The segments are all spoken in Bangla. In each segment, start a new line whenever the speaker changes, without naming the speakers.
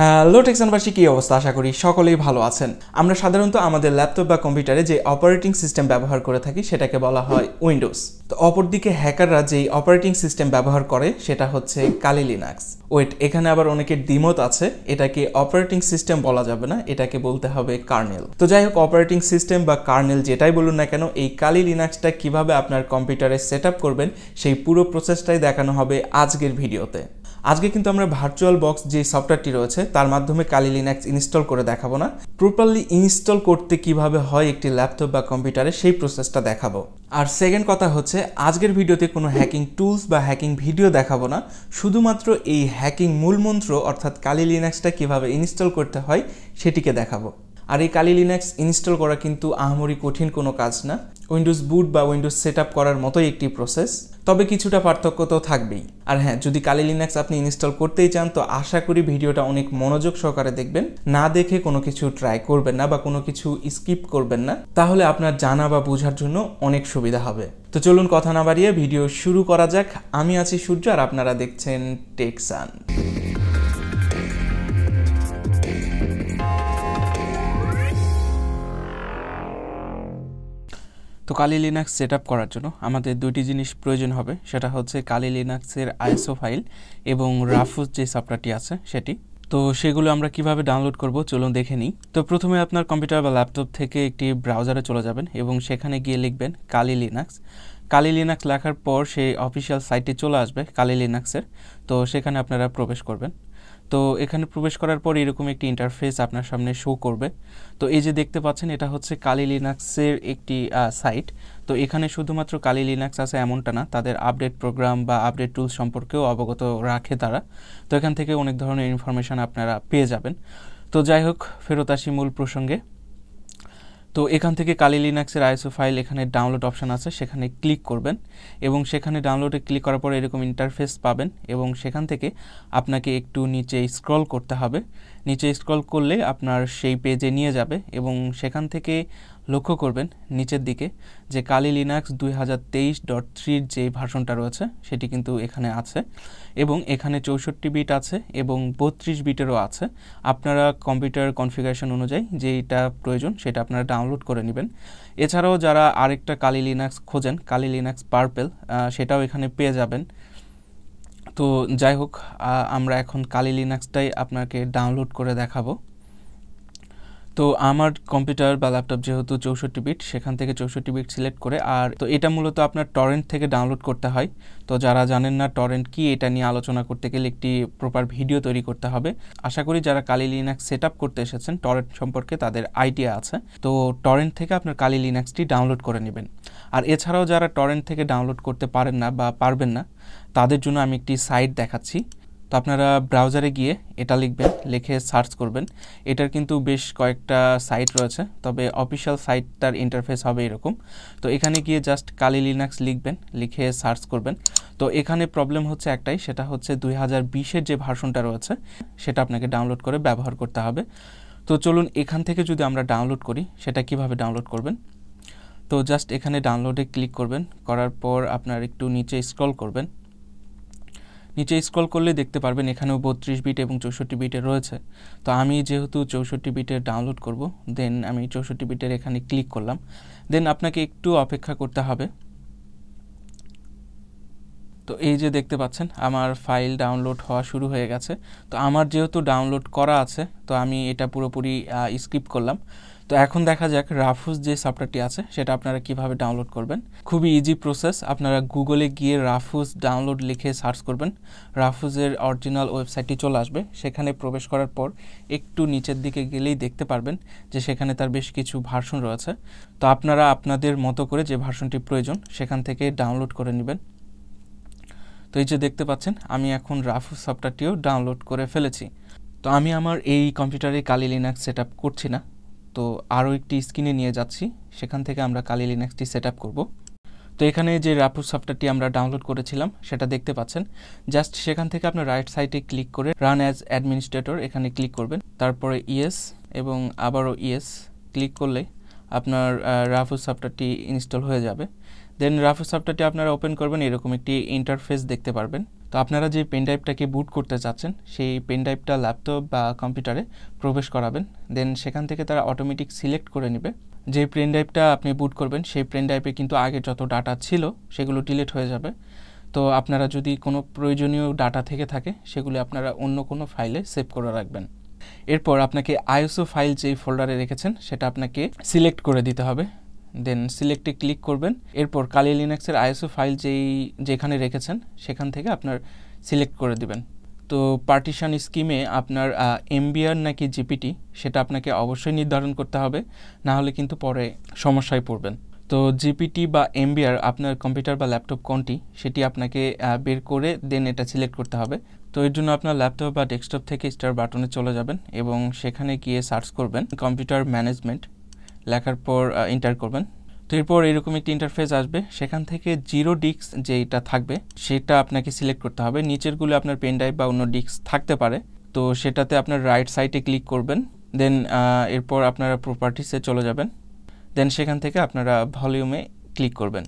হ্যালো টেকসানবাসী, কি অবস্থা? আশা করি সকলেই ভালো আছেন। আমরা সাধারণত আমাদের ল্যাপটপ বা কম্পিউটারে যে অপারেটিং সিস্টেম ব্যবহার করে থাকি সেটাকে বলা হয় উইন্ডোজ। তো অপরদিকে হ্যাকাররা যেই অপারেটিং সিস্টেম ব্যবহার করে সেটা হচ্ছে কালি লিনাক্স। এখানে আবার অনেকের দ্বিমত আছে, এটাকে অপারেটিং সিস্টেম বলা যাবে না, এটাকে বলতে হবে কার্নেল। তো যাই হোক, অপারেটিং সিস্টেম বা কার্নেল যেটাই বলুন না কেন, এই কালি লিনাক্সটা কিভাবে আপনার কম্পিউটারে সেট আপ করবেন সেই পুরো প্রসেসটাই দেখানো হবে আজকের ভিডিওতে। আজকে কিন্তু আমরা ভার্চুয়াল বক্স যে সফটওয়্যারটি রয়েছে তার মাধ্যমে কালি লিনাক্স ইনস্টল করে দেখাবো না, প্রপারলি ইনস্টল করতে কিভাবে হয় একটি ল্যাপটপ বা কম্পিউটারে সেই প্রসেসটা দেখাবো। আর সেকেন্ড কথা হচ্ছে, আজকের ভিডিওতে কোনো হ্যাকিং টুলস বা হ্যাকিং ভিডিও দেখাবো না, শুধুমাত্র এই হ্যাকিং মূলমন্ত্র অর্থাৎ কালি লিনাক্সটা কিভাবে ইনস্টল করতে হয় সেটিকে দেখাবো। আর এই কালি লিনাক্স ইনস্টল করা কিন্তু আহামরি কঠিন কোনো কাজ না, উইন্ডোজ বুট বা উইন্ডোজ সেট আপ করার মতোই একটি প্রসেস, তবে কিছুটা পার্থক্য তো থাকবেই। আর হ্যাঁ, যদি কালি লিনাক্স আপনি ইনস্টল করতেই চান তো আশা করি ভিডিওটা অনেক মনোযোগ সহকারে দেখবেন, না দেখে কোনো কিছু ট্রাই করবেন না বা কোনো কিছু স্কিপ করবেন না, তাহলে আপনার জানা বা বোঝার জন্য অনেক সুবিধা হবে। তো চলুন কথা না বাড়িয়ে ভিডিও শুরু করা যাক। আমি আছি সূর্য আর আপনারা দেখছেন টেকসান। তো কালি লিনাক্স সেট আপ করার জন্য আমাদের দুইটি জিনিস প্রয়োজন হবে, সেটা হচ্ছে কালি লিনাক্সের আইএসও ফাইল এবং রাফুস যে সফটওয়্যারটি আছে সেটি। তো সেগুলো আমরা কিভাবে ডাউনলোড করব চলুন দেখে নিই। তো প্রথমে আপনার কম্পিউটার বা ল্যাপটপ থেকে একটি ব্রাউজারে চলে যাবেন এবং সেখানে গিয়ে লিখবেন কালি লিনাক্স। কালি লিনাক্স লেখার পর সেই অফিসিয়াল সাইটে চলে আসবে কালি লিনাক্সের, তো সেখানে আপনারা প্রবেশ করবেন। তো এখানে প্রবেশ করার পর এরকম একটি ইন্টারফেস আপনার সামনে শো করবে। তো এই যে দেখতে পাচ্ছেন, এটা হচ্ছে কালি লিনাক্সের একটি সাইট। তো এখানে শুধুমাত্র কালি লিনাক্স আছে এমনটা না, তাদের আপডেট প্রোগ্রাম বা আপডেট টুলস সম্পর্কেও অবগত রাখে তারা। তো এখান থেকে অনেক ধরনের ইনফরমেশান আপনারা পেয়ে যাবেন। তো যাই হোক, ফেরত আসি মূল প্রসঙ্গে। তো এখান থেকে কালি লিনাক্সের আইএসও ফাইল এখানে ডাউনলোড অপশান আছে, সেখানে ক্লিক করবেন এবং সেখানে ডাউনলোডে ক্লিক করার পর এরকম ইন্টারফেস পাবেন এবং সেখান থেকে আপনাকে একটু নিচে স্ক্রল করতে হবে। নিচে স্ক্রল করলে আপনার সেই পেজে নিয়ে যাবে এবং সেখান থেকে লক্ষ্য করবেন নিচের দিকে যে কালি লিনাক্স 2023.3 যে ভার্সনটা রয়েছে সেটি কিন্তু এখানে আছে এবং এখানে 64 বিট আছে এবং 32 বিটেরও আছে। আপনারা কম্পিউটার কনফিগারেশন অনুযায়ী যেটা প্রয়োজন সেটা আপনারা ডাউনলোড করে নেবেন। এছাড়াও যারা আরেকটা কালি লিনাক্স খোঁজেন, কালি লিনাক্স পার্পেল, সেটাও এখানে পেয়ে যাবেন। তো যাই হোক, আমরা এখন কালি লিনাক্সটাই আপনাকে ডাউনলোড করে দেখাবো। তো আমার কম্পিউটার বা ল্যাপটপ যেহেতু 64 বিট, সেখান থেকে 64 বিট সিলেক্ট করে, আর তো এটা মূলত আপনার টরেন্ট থেকে ডাউনলোড করতে হয়। তো যারা জানেন না টরেন্ট কি, এটা নিয়ে আলোচনা করতে গেলে একটি প্রপার ভিডিও তৈরি করতে হবে। আশা করি যারা কালি লিনাক্স সেট আপ করতে এসেছেন টরেন্ট সম্পর্কে তাদের আইডিয়া আছে। তো টরেন্ট থেকে আপনার কালি লিনাক্সটি ডাউনলোড করে নেবেন। আর এছাড়াও যারা টরেন্ট থেকে ডাউনলোড করতে পারেন না বা পারবেন না, তাদের জন্য আমি একটি সাইট দেখাচ্ছি। তো আপনারা ব্রাউজারে গিয়ে এটা লিখবেন, লিখে সার্চ করবেন। এটার কিন্তু বেশ কয়েকটা সাইট রয়েছে, তবে অফিসিয়াল সাইটটার ইন্টারফেস হবে এরকম। তো এখানে গিয়ে জাস্ট কালি লিনাক্স লিখবেন, লিখে সার্চ করবেন। তো এখানে প্রবলেম হচ্ছে একটাই, সেটা হচ্ছে 2020-এর যে ভার্সনটা রয়েছে সেটা আপনাকে ডাউনলোড করে ব্যবহার করতে হবে। তো চলুন এখান থেকে যদি আমরা ডাউনলোড করি, সেটা কিভাবে ডাউনলোড করবেন। তো জাস্ট এখানে ডাউনলোডে ক্লিক করবেন, করার পর আপনার একটু নিচে স্ক্রল করবেন। নিচে স্ক্রল করলে দেখতে পারবেন এখানেও 32 বিট এবং 64 বিটের রয়েছে। তো আমি যেহেতু 64 বিটের ডাউনলোড করব, দেন আমি 64 বিটের এখানে ক্লিক করলাম। দেন আপনাকে একটু অপেক্ষা করতে হবে। তো এই যে দেখতে পাচ্ছেন আমার ফাইল ডাউনলোড হওয়া শুরু হয়ে গেছে। তো আমার যেহেতু ডাউনলোড করা আছে তো আমি এটা পুরোপুরি স্কিপ করলাম। তো এখন দেখা যাক রাফুস যে সফটওয়্যারটি আছে সেটা আপনারা কিভাবে ডাউনলোড করবেন। খুবই ইজি প্রসেস, আপনারা গুগলে গিয়ে রাফুস ডাউনলোড লিখে সার্চ করবেন, রাফুসের অরিজিনাল ওয়েবসাইটটি চলে আসবে। সেখানে প্রবেশ করার পর একটু নিচের দিকে গেলেই দেখতে পারবেন যে সেখানে তার বেশ কিছু ভার্সন রয়েছে। তো আপনারা আপনাদের মতো করে যে ভার্সনটি প্রয়োজন সেখান থেকে ডাউনলোড করে নেবেন। তো এই যে দেখতে পাচ্ছেন আমি এখন রাফুস সফটওয়্যারটিও ডাউনলোড করে ফেলেছি। তো আমি আমার এই কম্পিউটারে কালি লিনাক্স সেট আপ করছি না, তো আরও একটি স্ক্রিনে নিয়ে যাচ্ছি, সেখান থেকে আমরা কালি লিনাক্সটি সেট আপ করবো। তো এখানে যে রাফুস সফটওয়্যারটি আমরা ডাউনলোড করেছিলাম সেটা দেখতে পাচ্ছেন। জাস্ট সেখান থেকে আপনার রাইট সাইডে ক্লিক করে রান অ্যাজ অ্যাডমিনিস্ট্রেটর এখানে ক্লিক করবেন, তারপরে ইয়েস এবং আবারও ইয়েস ক্লিক করলে আপনার রাফুস সফটওয়্যারটি ইনস্টল হয়ে যাবে। দেন রাফুস সফটওয়্যারটি আপনারা ওপেন করবেন, এরকম একটি ইন্টারফেস দেখতে পারবেন। তো আপনারা যে পেন ড্রাইভটাকে বুট করতে চাচ্ছেন সেই পেন ড্রাইভটা ল্যাপটপ বা কম্পিউটারে প্রবেশ করাবেন। দেন সেখান থেকে তারা অটোমেটিক সিলেক্ট করে নেবে। যে পেন ড্রাইভটা আপনি বুট করবেন সেই পেন ড্রাইভে কিন্তু আগে যত ডাটা ছিল সেগুলো ডিলিট হয়ে যাবে। তো আপনারা যদি কোনো প্রয়োজনীয় ডাটা থেকে থাকে সেগুলি আপনারা অন্য কোনো ফাইলে সেভ করে রাখবেন। এরপর আপনাকে আইএসও ফাইল যেই ফোল্ডারে রেখেছেন সেটা আপনাকে সিলেক্ট করে দিতে হবে। দেন সিলেক্টে ক্লিক করবেন। এরপর কালি লিনাক্সের আইএসও ফাইল যেখানে রেখেছেন সেখান থেকে আপনার সিলেক্ট করে দিবেন। তো পার্টিশন স্কিমে আপনার এমবিআর নাকি জিপিটি সেটা আপনাকে অবশ্যই নির্ধারণ করতে হবে, না হলে কিন্তু পরে সমস্যায় পড়বেন। তো জিপিটি বা এমবিআর আপনার কম্পিউটার বা ল্যাপটপ কোনটি সেটি আপনাকে বের করে দেন এটা সিলেক্ট করতে হবে। তো এর জন্য আপনার ল্যাপটপ বা ডেস্কটপ থেকে স্টার বাটনে চলে যাবেন এবং সেখানে গিয়ে সার্চ করবেন কম্পিউটার ম্যানেজমেন্ট, লেখার পর এন্টার করবেন। তো এরপর এরকম একটি ইন্টারফেস আসবে, সেখান থেকে জিরো ডিস্ক যেটা থাকবে সেটা আপনাকে সিলেক্ট করতে হবে। নিচেরগুলো আপনার পেন ড্রাইভ বা অন্য ডিস্ক থাকতে পারে, তো সেটাতে আপনার রাইট সাইডে ক্লিক করবেন। দেন এরপর আপনারা প্রপার্টিসে চলে যাবেন। দেন সেখান থেকে আপনারা ভলিউমে ক্লিক করবেন।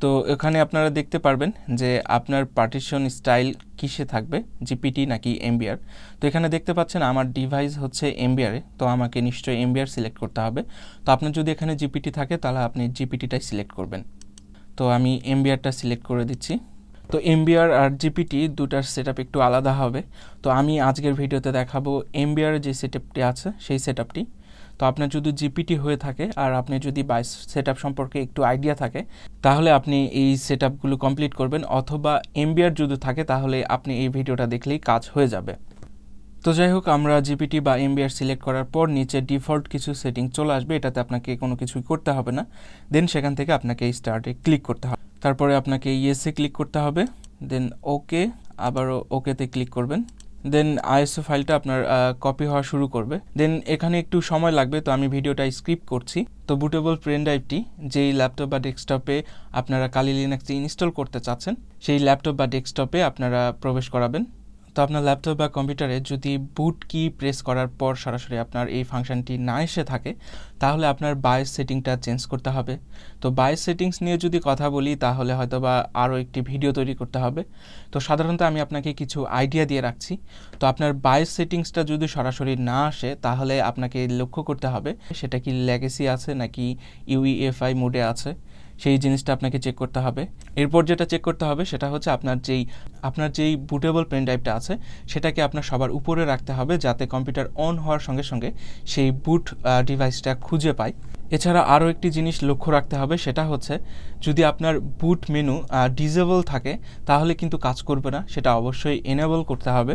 তো এখানে আপনারা দেখতে পারবেন যে আপনার পার্টিশন স্টাইল কিসে থাকবে, জিপিটি নাকি এমবিআর। তো এখানে দেখতে পাচ্ছেন আমার ডিভাইস হচ্ছে এমবিআরে, তো আমাকে নিশ্চয়ই এমবিআর সিলেক্ট করতে হবে। তো আপনার যদি এখানে জিপিটি থাকে তাহলে আপনি জিপিটিটাই সিলেক্ট করবেন। তো আমি এমবিআরটা সিলেক্ট করে দিচ্ছি। তো এমবিআর আর জিপিটি দুটার সেটআপ একটু আলাদা হবে। তো আমি আজকের ভিডিওতে দেখাবো এমবিআর যে সেটআপটি আছে সেই সেটআপটি। তো আপনার যদি জিপিটি হয়ে থাকে আর আপনি যদি বাইস সেটআপ সম্পর্কে একটু আইডিয়া থাকে তাহলে আপনি এই সেটআপগুলো কমপ্লিট করবেন, অথবা এমবিআর যদি থাকে তাহলে আপনি এই ভিডিওটা দেখলেই কাজ হয়ে যাবে। তো যাই হোক, আমরা জিপিটি বা এমবিআর সিলেক্ট করার পর নিচে ডিফল্ট কিছু সেটিং চলে আসবে, এটাতে আপনাকে কোনো কিছুই করতে হবে না। দেন সেখান থেকে আপনাকে স্টার্টে ক্লিক করতে হবে, তারপরে আপনাকে ইয়েসে ক্লিক করতে হবে। দেন ওকে, আবারও ওকেতে ক্লিক করবেন। দেন আইএসও ফাইলটা আপনার কপি হওয়া শুরু করবে। দেন এখানে একটু সময় লাগবে, তো আমি ভিডিওটা স্কিপ করছি। তো বুটেবল পেন ড্রাইভটি যেই ল্যাপটপ বা ডেস্কটপে আপনারা কালি লিনাক্স ইনস্টল করতে চাচ্ছেন সেই ল্যাপটপ বা ডেস্কটপে আপনারা প্রবেশ করাবেন। তো আপনার ল্যাপটপ বা কম্পিউটারে যদি বুট কি প্রেস করার পর সরাসরি আপনার এই ফাংশনটি না এসে থাকে তাহলে আপনার বায়োস সেটিংটা চেঞ্জ করতে হবে। তো বায়োস সেটিংস নিয়ে যদি কথা বলি তাহলে হয়তো বা আরও একটি ভিডিও তৈরি করতে হবে। তো সাধারণত আমি আপনাকে কিছু আইডিয়া দিয়ে রাখছি। তো আপনার বায়োস সেটিংসটা যদি সরাসরি না আসে তাহলে আপনাকে লক্ষ্য করতে হবে সেটা কি লেগেসি আছে নাকি ইউইএফআই মোডে আছে, সেই জিনিসটা আপনাকে চেক করতে হবে। এরপর যেটা চেক করতে হবে সেটা হচ্ছে আপনার যেই বুটেবল পেন ড্রাইভটা আছে সেটাকে আপনার সবার উপরে রাখতে হবে, যাতে কম্পিউটার অন হওয়ার সঙ্গে সঙ্গে সেই বুট ডিভাইসটা খুঁজে পায়। এছাড়া আরও একটি জিনিস লক্ষ্য রাখতে হবে, সেটা হচ্ছে যদি আপনার বুট মেনু ডিসেবল থাকে তাহলে কিন্তু কাজ করবে না, সেটা অবশ্যই এনেবল করতে হবে।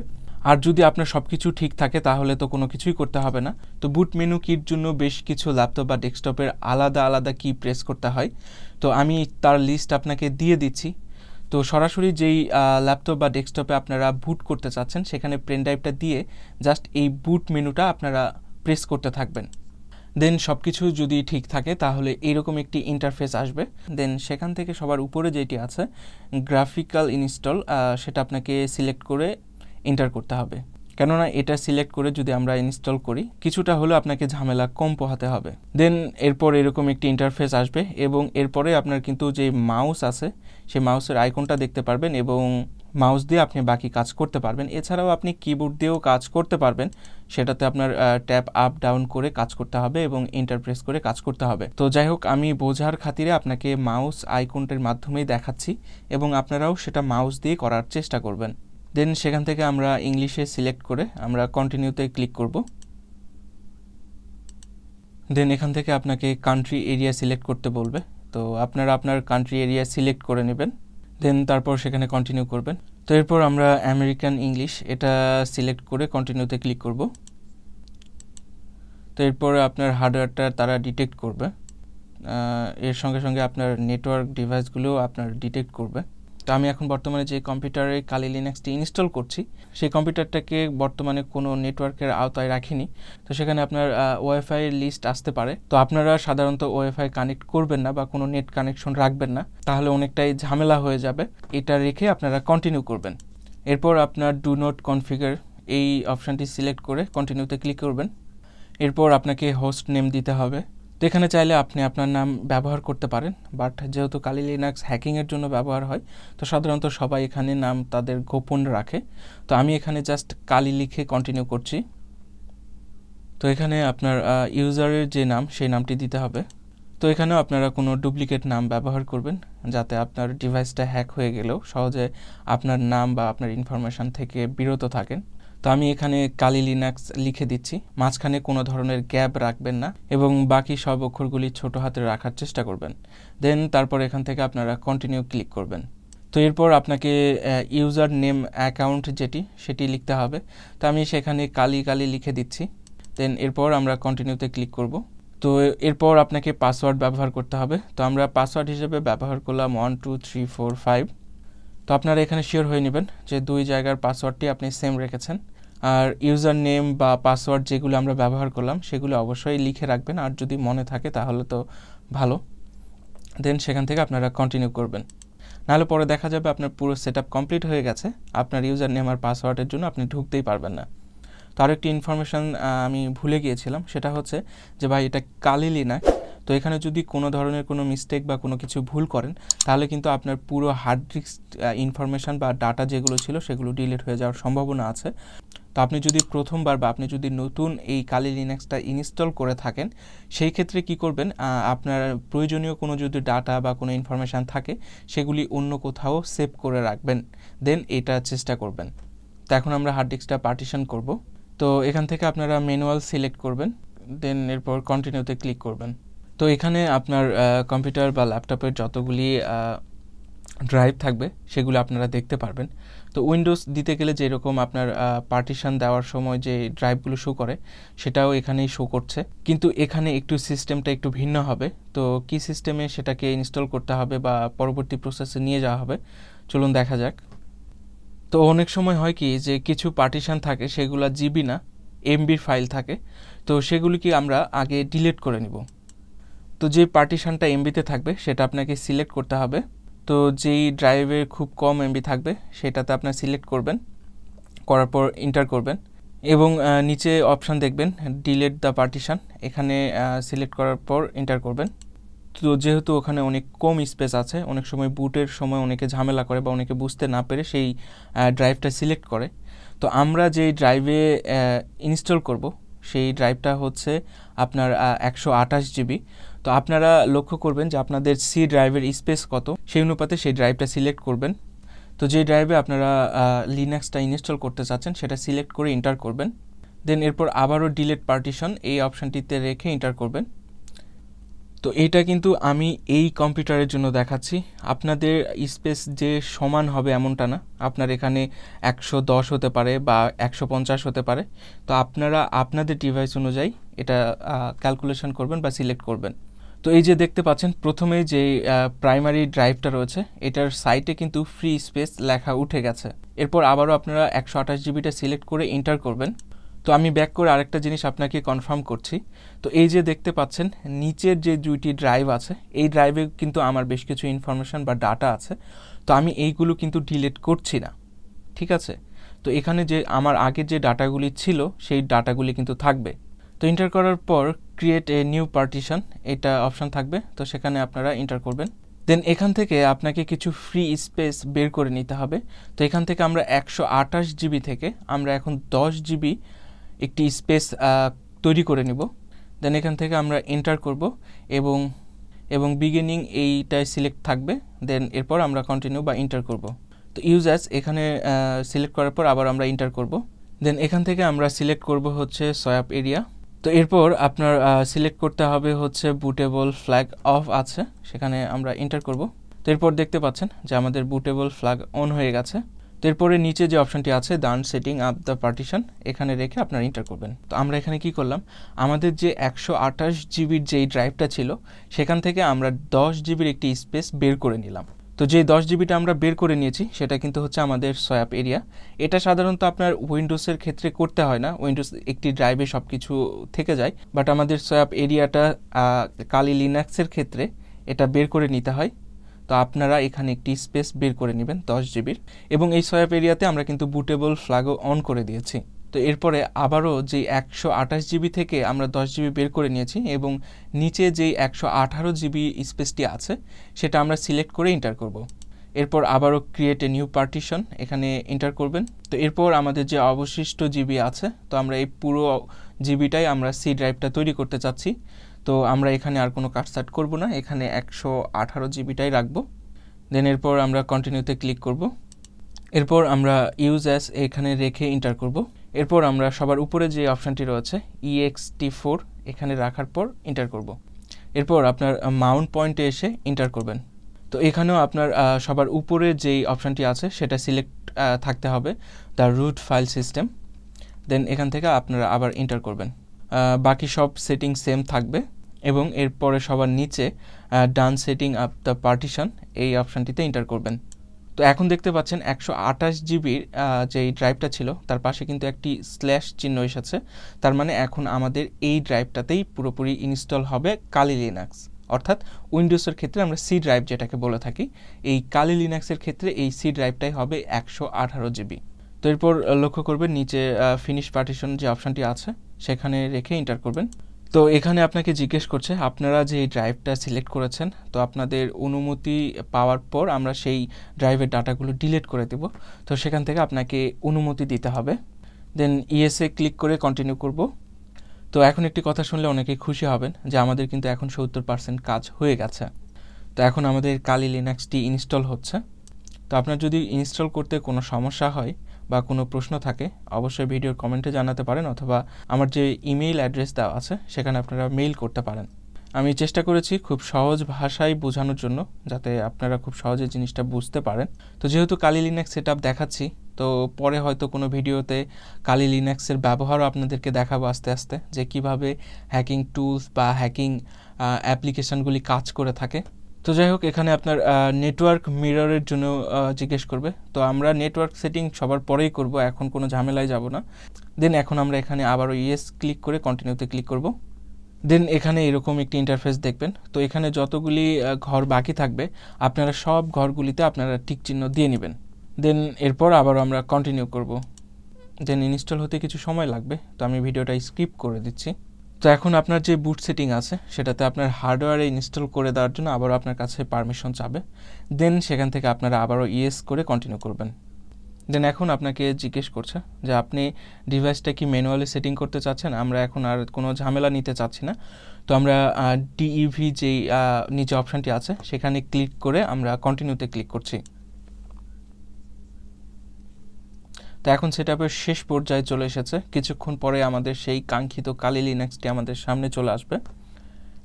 আর যদি আপনার সব কিছু ঠিক থাকে তাহলে তো কোনো কিছুই করতে হবে না। তো বুট মেনু কির জন্য বেশ কিছু ল্যাপটপ বা ডেস্কটপের আলাদা আলাদা কি প্রেস করতে হয়, তো আমি তার লিস্ট আপনাকে দিয়ে দিচ্ছি। তো সরাসরি যেই ল্যাপটপ বা ডেস্কটপে আপনারা বুট করতে চাচ্ছেন সেখানে পেন ড্রাইভটা দিয়ে জাস্ট এই বুট মেনুটা আপনারা প্রেস করতে থাকবেন। দেন সব কিছু যদি ঠিক থাকে তাহলে এইরকম একটি ইন্টারফেস আসবে। দেন সেখান থেকে সবার উপরে যেটি আছে গ্রাফিক্যাল ইনস্টল, সেটা আপনাকে সিলেক্ট করে এন্টার করতে হবে, কেননা এটা সিলেক্ট করে যদি আমরা ইনস্টল করি কিছুটা হলেও আপনাকে ঝামেলা কম পোহাতে হবে। দেন এরপর এরকম একটি ইন্টারফেস আসবে এবং এরপরে আপনার কিন্তু যে মাউস আছে সেই মাউসের আইকনটা দেখতে পারবেন এবং মাউস দিয়ে আপনি বাকি কাজ করতে পারবেন। এছাড়াও আপনি কিবোর্ড দিয়েও কাজ করতে পারবেন, সেটাতে আপনার ট্যাপ আপ ডাউন করে কাজ করতে হবে এবং এন্টার প্রেস করে কাজ করতে হবে। তো যাই হোক, আমি বোঝার খাতিরে আপনাকে মাউস আইকনটির মাধ্যমেই দেখাচ্ছি এবং আপনারাও সেটা মাউস দিয়ে করার চেষ্টা করবেন। দেন সেখান থেকে আমরা ইংলিশে সিলেক্ট করে আমরা কন্টিনিউতে ক্লিক করব। দেন এখান থেকে আপনাকে কান্ট্রি এরিয়া সিলেক্ট করতে বলবে, তো আপনারা আপনার কান্ট্রি এরিয়া সিলেক্ট করে নেবেন। দেন তারপর সেখানে কন্টিনিউ করবেন। তো এরপর আমরা আমেরিকান ইংলিশ এটা সিলেক্ট করে কন্টিনিউতে ক্লিক করব। তো এরপর আপনার হার্ডওয়্যারটা তারা ডিটেক্ট করবে, এর সঙ্গে সঙ্গে আপনার নেটওয়ার্ক ডিভাইসগুলো আপনার ডিটেক্ট করবে। তো আমি এখন বর্তমানে যে কম্পিউটারে কালি লিনাক্সটি ইনস্টল করছি সেই কম্পিউটারটাকে বর্তমানে কোনো নেটওয়ার্কের আওতায় রাখিনি, তো সেখানে আপনার ওয়াইফাই লিস্ট আসতে পারে। তো আপনারা সাধারণত ওয়াইফাই কানেক্ট করবেন না বা কোনো নেট কানেকশন রাখবেন না, তাহলে অনেকটাই ঝামেলা হয়ে যাবে। এটা রেখে আপনারা কন্টিনিউ করবেন। এরপর আপনার ডু নট কনফিগার এই অপশানটি সিলেক্ট করে কন্টিনিউতে ক্লিক করবেন। এরপর আপনাকে হোস্ট নেম দিতে হবে, তো এখানে চাইলে আপনি আপনার নাম ব্যবহার করতে পারেন, বাট যেহেতু কালি লিনাক্স হ্যাকিংয়ের জন্য ব্যবহার হয় তো সাধারণত সবাই এখানে নাম তাদের গোপন রাখে। তো আমি এখানে জাস্ট কালি লিখে কন্টিনিউ করছি। তো এখানে আপনার ইউজারের যে নাম সেই নামটি দিতে হবে। তো এখানেও আপনারা কোনো ডুপ্লিকেট নাম ব্যবহার করবেন যাতে আপনার ডিভাইসটা হ্যাক হয়ে গেলেও সহজে আপনার নাম বা আপনার ইনফরমেশান থেকে বিরত থাকেন। তো আমি এখানে কালি লিনাক্স লিখে দিচ্ছি, মাঝখানে কোনো ধরনের গ্যাপ রাখবেন না এবং বাকি সব অক্ষরগুলি ছোট হাতে রাখার চেষ্টা করবেন। দেন তারপর এখান থেকে আপনারা কন্টিনিউ ক্লিক করবেন। তো এরপর আপনাকে ইউজার নেম অ্যাকাউন্ট সেটি লিখতে হবে। তো আমি সেখানে কালি লিখে দিচ্ছি। দেন এরপর আমরা কন্টিনিউতে ক্লিক করব। তো এরপর আপনাকে পাসওয়ার্ড ব্যবহার করতে হবে। তো আমরা পাসওয়ার্ড হিসেবে ব্যবহার করলাম 1 2 3 4 5। তো আপনারা এখানে শিওর হয়ে নেবেন যে 2 জায়গার পাসওয়ার্ডটি আপনি সেম রেখেছেন। আর ইউজার নেম বা পাসওয়ার্ড যেগুলো আমরা ব্যবহার করলাম সেগুলো অবশ্যই লিখে রাখবেন, আর যদি মনে থাকে তাহলে তো ভালো। দেন সেখান থেকে আপনারা কন্টিনিউ করবেন, নাহলে পরে দেখা যাবে আপনার পুরো সেটআপ কমপ্লিট হয়ে গেছে, আপনার ইউজার নেম আর পাসওয়ার্ডের জন্য আপনি ঢুকতেই পারবেন না। তো আরেকটি ইনফরমেশান আমি ভুলে গিয়েছিলাম, সেটা হচ্ছে যে ভাই এটা কালি লিনাক্স, তো এখানে যদি কোনো ধরনের কোনো মিস্টেক বা কোনো কিছু ভুল করেন তাহলে কিন্তু আপনার পুরো হার্ড ডিস্ক ইনফরমেশান বা ডাটা যেগুলো ছিল সেগুলো ডিলিট হয়ে যাওয়ার সম্ভাবনা আছে। তো আপনি যদি প্রথমবার বা আপনি যদি নতুন এই কালি লিনাক্সটা ইনস্টল করে থাকেন সেই ক্ষেত্রে কি করবেন, আপনার প্রয়োজনীয় কোনো যদি ডাটা বা কোনো ইনফরমেশান থাকে সেগুলি অন্য কোথাও সেভ করে রাখবেন, দেন এটা চেষ্টা করবেন। তো এখন আমরা হার্ড ডিস্কটা পার্টিশন করব। তো এখান থেকে আপনারা ম্যানুয়াল সিলেক্ট করবেন, দেন এরপর কন্টিনিউতে ক্লিক করবেন। তো এখানে আপনার কম্পিউটার বা ল্যাপটপের যতগুলি ড্রাইভ থাকবে সেগুলো আপনারা দেখতে পারবেন। তো উইন্ডোজ দিতে গেলে যেরকম আপনার পার্টিশন দেওয়ার সময় যে ড্রাইভগুলো শো করে সেটাও এখানেই শো করছে, কিন্তু এখানে একটু সিস্টেমটা একটু ভিন্ন হবে। তো কি সিস্টেমে সেটাকে ইনস্টল করতে হবে বা পরবর্তী প্রসেসে নিয়ে যাওয়া হবে চলুন দেখা যাক। তো অনেক সময় হয় কি যে কিছু পার্টিশন থাকে সেগুলো জিবি না এমবির ফাইল থাকে, তো সেগুলিকে আমরা আগে ডিলিট করে নিব। তো যে পার্টিশনটা এমবিতে থাকবে সেটা আপনাকে সিলেক্ট করতে হবে। তো যেই ড্রাইভে খুব কম এমবি থাকবে সেটাতে আপনার সিলেক্ট করবেন, করার পর এন্টার করবেন এবং নিচে অপশান দেখবেন ডিলিট দ্য পার্টিশন, এখানে সিলেক্ট করার পর এন্টার করবেন। তো যেহেতু ওখানে অনেক কম স্পেস আছে, অনেক সময় বুটের সময় অনেকে ঝামেলা করে বা অনেকে বুঝতে না পেরে সেই ড্রাইভটা সিলেক্ট করে। তো আমরা যেই ড্রাইভে ইনস্টল করব সেই ড্রাইভটা হচ্ছে আপনার 128 জিবি। তো আপনারা লক্ষ্য করবেন যে আপনাদের সি ড্রাইভের স্পেস কত, সেই অনুপাতে সেই ড্রাইভটা সিলেক্ট করবেন। তো যে ড্রাইভে আপনারা লিনাক্সটা ইনস্টল করতে চাচ্ছেন সেটা সিলেক্ট করে এন্টার করবেন। দেন এরপর আবারও ডিলিট পার্টিশন এই অপশানটিতে রেখে এন্টার করবেন। তো এইটা কিন্তু আমি এই কম্পিউটারের জন্য দেখাচ্ছি, আপনাদের স্পেস যে সমান হবে এমনটা না, আপনার এখানে 110 হতে পারে বা 150 হতে পারে। তো আপনারা আপনাদের ডিভাইস অনুযায়ী এটা ক্যালকুলেশন করবেন বা সিলেক্ট করবেন। তো এই যে দেখতে পাচ্ছেন প্রথমে যে প্রাইমারি ড্রাইভটা রয়েছে এটার সাইটে কিন্তু ফ্রি স্পেস লেখা উঠে গেছে। এরপর আবারও আপনারা 128 জিবিটা সিলেক্ট করে এন্টার করবেন। তো আমি ব্যাক করে আরেকটা জিনিস আপনাকে কনফার্ম করছি। তো এই যে দেখতে পাচ্ছেন নিচের যে দুইটি ড্রাইভ আছে এই ড্রাইভে কিন্তু আমার বেশ কিছু ইনফরমেশান বা ডাটা আছে, তো আমি এইগুলো কিন্তু ডিলিট করছি না, ঠিক আছে। তো এখানে যে আমার আগের যে ডাটাগুলি ছিল সেই ডাটাগুলি কিন্তু থাকবে। তো এন্টার করার পর ক্রিয়েট এ নিউ পার্টিশন এটা অপশান থাকবে, তো সেখানে আপনারা এন্টার করবেন। দেন এখান থেকে আপনাকে কিছু ফ্রি স্পেস বের করে নিতে হবে। তো এখান থেকে আমরা 128 জিবি থেকে আমরা এখন 10 জিবি একটি স্পেস তৈরি করে নিব। দেন এখান থেকে আমরা এন্টার করব এবং বিগিনিং এইটাই সিলেক্ট থাকবে। দেন এরপর আমরা কন্টিনিউ বা এন্টার করব। তো ইউজার্স এখানে সিলেক্ট করার পর আবার আমরা এন্টার করব। দেন এখান থেকে আমরা সিলেক্ট করব হচ্ছে সোয়াপ এরিয়া। তো এরপর আপনার সিলেক্ট করতে হবে হচ্ছে বুটেবল ফ্ল্যাগ অফ আছে, সেখানে আমরা এন্টার করব। তো এরপর দেখতে পাচ্ছেন যে আমাদের বুটেবল ফ্ল্যাগ অন হয়ে গেছে। তো এরপরে নিচে যে অপশনটি আছে ডান সেটিং আপ দ্য পার্টিশন এখানে রেখে আপনারা এন্টার করবেন। তো আমরা এখানে কি করলাম, আমাদের যে 128 জিবির যেই ড্রাইভটা ছিল সেখান থেকে আমরা 10 জিবির একটি স্পেস বের করে নিলাম। তো যে 10 জিবিটা আমরা বের করে নিয়েছি সেটা কিন্তু হচ্ছে আমাদের সোয়াপ এরিয়া। এটা সাধারণত আপনার উইন্ডোজের ক্ষেত্রে করতে হয় না, উইন্ডোজ একটি ড্রাইভে সব কিছু থেকে যায়, বাট আমাদের সোয়াপ এরিয়াটা কালি লিনাক্সের ক্ষেত্রে এটা বের করে নিতে হয়। তো আপনারা এখানে একটি স্পেস বের করে নেবেন 10 জিবির, এবং এই সোয়াপ এরিয়াতে আমরা কিন্তু বুটেবল ফ্ল্যাগও অন করে দিয়েছি। তো এরপরে আবারও যে 128 জিবি থেকে আমরা 10 জিবি বের করে নিয়েছি এবং নিচে যেই 118 জিবি স্পেসটি আছে সেটা আমরা সিলেক্ট করে এন্টার করব। এরপর আবারও ক্রিয়েট এ নিউ পার্টিশন এখানে এন্টার করবেন। তো এরপর আমাদের যে অবশিষ্ট জিবি আছে, তো আমরা এই পুরো জিবিটাই আমরা সি ড্রাইভটা তৈরি করতে চাচ্ছি। তো আমরা এখানে আর কোনো কাটসাট করব না, এখানে 118 জিবিটাই রাখবো। দেন এরপর আমরা কন্টিনিউতে ক্লিক করব। এরপর আমরা ইউজ অ্যাজ এখানে রেখে এন্টার করব। এরপর আমরা সবার উপরে যে অপশানটি রয়েছে ext4 এখানে রাখার পর এন্টার করব। এরপর আপনার মাউন্ট পয়েন্টে এসে এন্টার করবেন। তো এখানেও আপনার সবার উপরে যেই অপশানটি আছে সেটা সিলেক্ট থাকতে হবে, দ্য রুট ফাইল সিস্টেম। দেন এখান থেকে আপনারা আবার এন্টার করবেন। বাকি সব সেটিং সেম থাকবে এবং এরপরে সবার নিচে ডান সেটিং আপ দ্য পার্টিশন এই অপশানটিতে এন্টার করবেন। তো এখন দেখতে পাচ্ছেন 128 জিবির যেই ড্রাইভটা ছিল তার পাশে কিন্তু একটি স্ল্যাশ চিহ্ন এসেছে। তার মানে এখন আমাদের এই ড্রাইভটাতেই পুরোপুরি ইনস্টল হবে কালি লিনাক্স। অর্থাৎ উইন্ডোজের ক্ষেত্রে আমরা সি ড্রাইভ যেটাকে বলে থাকি, এই কালি লিনাক্সের ক্ষেত্রে এই সি ড্রাইভটাই হবে 118 জিবি। তো এরপর লক্ষ্য করবেন নিচে ফিনিশ পার্টিশন যে অপশানটি আছে সেখানে রেখে এন্টার করবেন। তো এখানে আপনাকে জিজ্ঞেস করছে আপনারা যে এই ড্রাইভটা সিলেক্ট করেছেন, তো আপনাদের অনুমতি পাওয়ার পর আমরা সেই ড্রাইভের ডাটাগুলো ডিলিট করে দেব। তো সেখান থেকে আপনাকে অনুমতি দিতে হবে। দেন ইএসএ ক্লিক করে কন্টিনিউ করব। তো এখন একটি কথা শুনলে অনেকেই খুশি হবেন যে আমাদের কিন্তু এখন 70% কাজ হয়ে গেছে। তো এখন আমাদের কালি লিনাক্সটি ইনস্টল হচ্ছে। তো আপনার যদি ইনস্টল করতে কোনো সমস্যা হয় বা কোনো প্রশ্ন থাকে অবশ্যই ভিডিওর কমেন্টে জানাতে পারেন, অথবা আমার যে ইমেইল অ্যাড্রেস দেওয়া আছে সেখানে আপনারা মেইল করতে পারেন। আমি চেষ্টা করেছি খুব সহজ ভাষায় বোঝানোর জন্য যাতে আপনারা খুব সহজে জিনিসটা বুঝতে পারেন। তো যেহেতু কালি লিনাক্স সেটআপ দেখাচ্ছি, তো পরে হয়তো কোনো ভিডিওতে কালি লিনাক্সের ব্যবহারও আপনাদেরকে দেখাবো আস্তে আস্তে, যে কিভাবে হ্যাকিং টুলস বা হ্যাকিং অ্যাপ্লিকেশানগুলি কাজ করে থাকে। তো যাই হোক, এখানে আপনার নেটওয়ার্ক মিররের জন্য জিজ্ঞেস করবে। তো আমরা নেটওয়ার্ক সেটিং সবার পরেই করব, এখন কোনো ঝামেলায় যাব না। দেন এখন আমরা এখানে আবারও ইয়েস ক্লিক করে কন্টিনিউতে ক্লিক করব। দেন এখানে এরকম একটি ইন্টারফেস দেখবেন। তো এখানে যতগুলি ঘর বাকি থাকবে আপনারা সব ঘরগুলিতে আপনারা টিক চিহ্ন দিয়ে নেবেন। দেন এরপর আবারও আমরা কন্টিনিউ করব। দেন ইনস্টল হতে কিছু সময় লাগবে, তো আমি ভিডিওটা স্কিপ করে দিচ্ছি। তো এখন আপনার যে বুট সেটিং আছে সেটাতে আপনার হার্ডওয়্যারে ইনস্টল করে দেওয়ার জন্য আবারও আপনার কাছে পারমিশন চাবে। দেন সেখান থেকে আপনারা আবারও ইয়েস করে কন্টিনিউ করবেন। দেন এখন আপনাকে জিজ্ঞেস করছে যে আপনি ডিভাইসটা কি ম্যানুয়ালি সেটিং করতে চাচ্ছেন। আমরা এখন আর কোনো ঝামেলা নিতে চাচ্ছি না। তো আমরা ডিইভি যেই নিচে অপশানটি আছে সেখানে ক্লিক করে আমরা কন্টিনিউতে ক্লিক করছি। তো এখন সেটআপের শেষ পর্যায়ে চলে এসেছে। কিছুক্ষণ পরে আমাদের সেই কাঙ্ক্ষিত কালি লিনাক্সটি আমাদের সামনে চলে আসবে।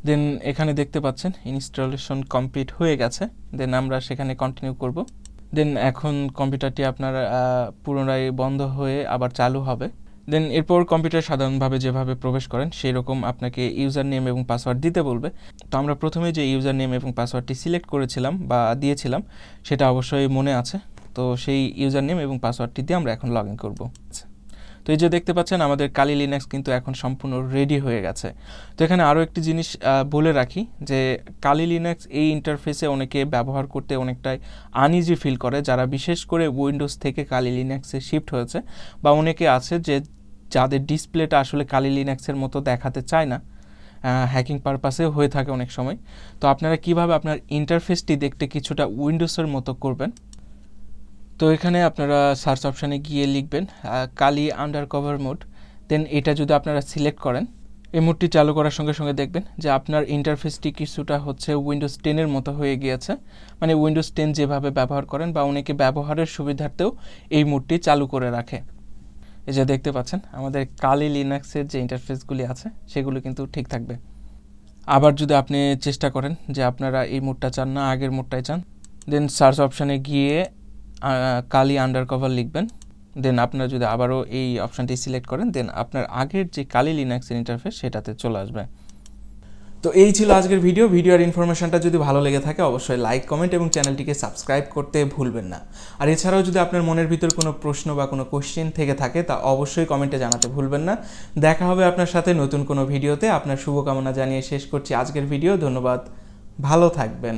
দেন এখানে দেখতে পাচ্ছেন ইনস্টলেশন কমপ্লিট হয়ে গেছে। দেন আমরা সেখানে কন্টিনিউ করব। দেন এখন কম্পিউটারটি আপনার পুনরায় বন্ধ হয়ে আবার চালু হবে। দেন এরপর কম্পিউটার সাধারণভাবে যেভাবে প্রবেশ করেন সেই রকম আপনাকে ইউজার নেম এবং পাসওয়ার্ড দিতে বলবে। তো আমরা প্রথমে যে ইউজার নেম এবং পাসওয়ার্ডটি সিলেক্ট করেছিলাম বা দিয়েছিলাম সেটা অবশ্যই মনে আছে। তো সেই ইউজার নেম এবং পাসওয়ার্ডটি দিয়ে আমরা এখন লগ ইন করবো। তো এই যে দেখতে পাচ্ছেন আমাদের কালি লিনাক্স কিন্তু এখন সম্পূর্ণ রেডি হয়ে গেছে। তো এখানে আরও একটি জিনিস বলে রাখি যে কালি লিনাক্স এই ইন্টারফেসে অনেকে ব্যবহার করতে অনেকটাই আনইজি ফিল করে, যারা বিশেষ করে উইন্ডোজ থেকে কালি লিনাক্সে শিফট হয়েছে, বা অনেকে আছে যে যাদের ডিসপ্লেটা আসলে কালি লিনাক্সের মতো দেখাতে চায় না, হ্যাকিং পারপাসেও হয়ে থাকে অনেক সময়। তো আপনারা কিভাবে আপনার ইন্টারফেসটি দেখতে কিছুটা উইন্ডোজের মতো করবেন। তো এখানে আপনারা সার্চ অপশানে গিয়ে লিখবেন কালি আন্ডারকভার মোড। দেন এটা যদি আপনারা সিলেক্ট করেন, এই মোডটি চালু করার সঙ্গে সঙ্গে দেখবেন যে আপনার ইন্টারফেসটি কিছুটা হচ্ছে উইন্ডোজ 10-এর মতো হয়ে গিয়েছে। মানে উইন্ডোজ 10 যেভাবে ব্যবহার করেন বা অনেকে ব্যবহারের সুবিধার্থেও এই মোডটি চালু করে রাখে। এই যে দেখতে পাচ্ছেন আমাদের কালি লিনাক্সের যে ইন্টারফেসগুলি আছে সেগুলো কিন্তু ঠিক থাকবে। আবার যদি আপনি চেষ্টা করেন যে আপনারা এই মোডটা চান না, আগের মোডটাই চান, দেন সার্চ অপশানে গিয়ে কালি আন্ডারকভার লিখবেন। দেন আপনারা যদি আবারও এই অপশানটি সিলেক্ট করেন, দেন আপনার আগের যে কালি লিনাক্সের ইন্টারফেস সেটাতে চলে আসবে। তো এই ছিল আজকের ভিডিওর ইনফরমেশনটা যদি ভালো লেগে থাকে অবশ্যই লাইক, কমেন্ট এবং চ্যানেলটিকে সাবস্ক্রাইব করতে ভুলবেন না। আর এছাড়াও যদি আপনার মনের ভিতর কোনো প্রশ্ন বা কোনো কোশ্চেন থেকে থাকে তা অবশ্যই কমেন্টে জানাতে ভুলবেন না। দেখা হবে আপনার সাথে নতুন কোনো ভিডিওতে। আপনার শুভকামনা জানিয়ে শেষ করছি আজকের ভিডিও। ধন্যবাদ, ভালো থাকবেন।